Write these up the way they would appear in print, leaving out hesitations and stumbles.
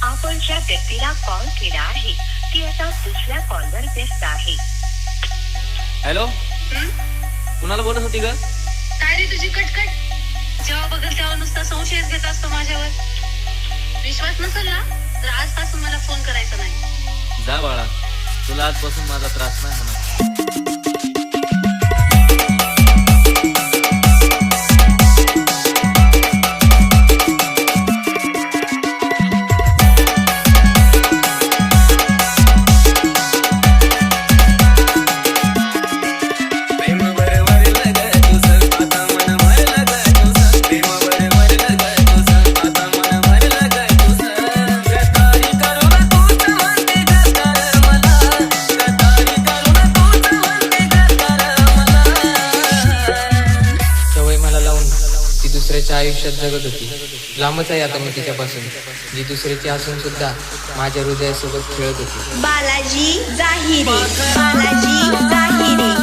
आपण ज्या व्यक्तीला कॉल केला आहे ती आता दुसऱ्या कॉलवर व्यस्त आहे. हॅलो, कुणाला बोलत होती ग? काय रे तुझी कटकट? जेव्हा बघल तेव्हा नुसता संशयच घेत असतो माझ्यावर. विश्वास नसेल ना तर आजपासून मला फोन करायचा नाही. जा बाळा, तुला आजपासून माझा त्रास नाही होणार. दुसऱ्याच्या आयुष्यात जगत होती. लांबच आहे आता मी तिच्यापासून, जी दुसऱ्याची असून सुद्धा माझ्या हृदयासोबत खेळत होती. बालाजी जाहिरे, बालाजी जाहिरे.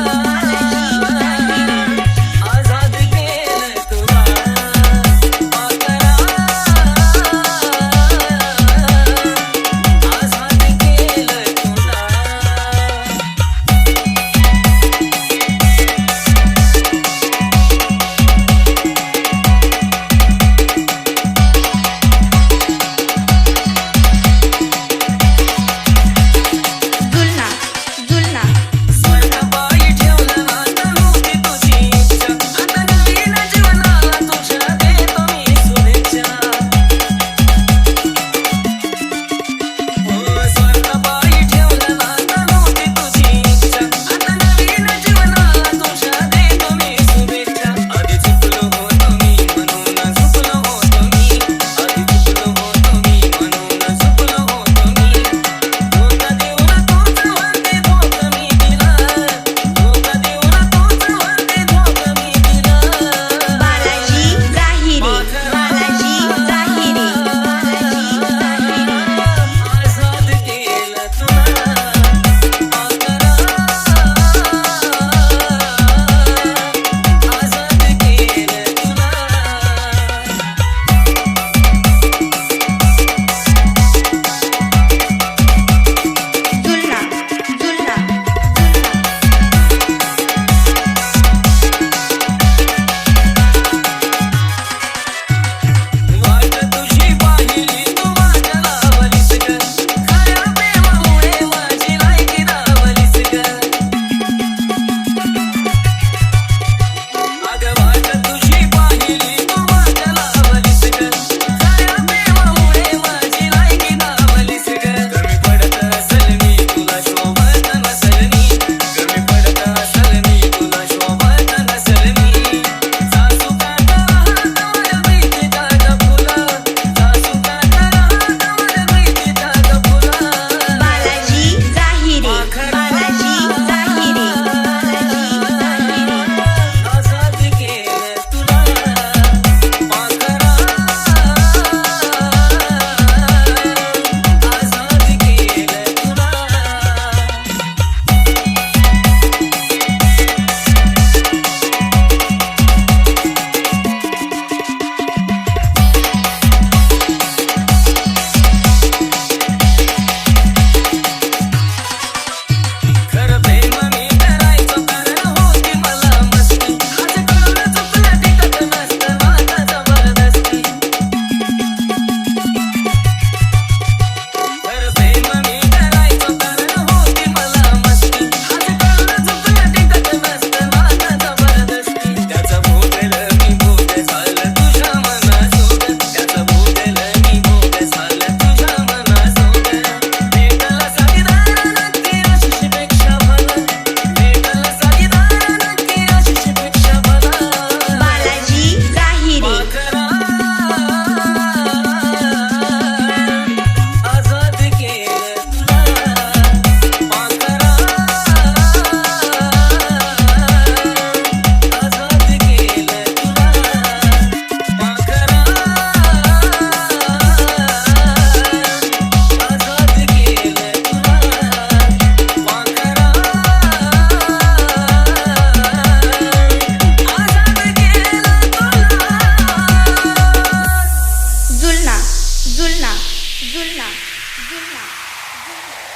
जुलना जुलना जुलना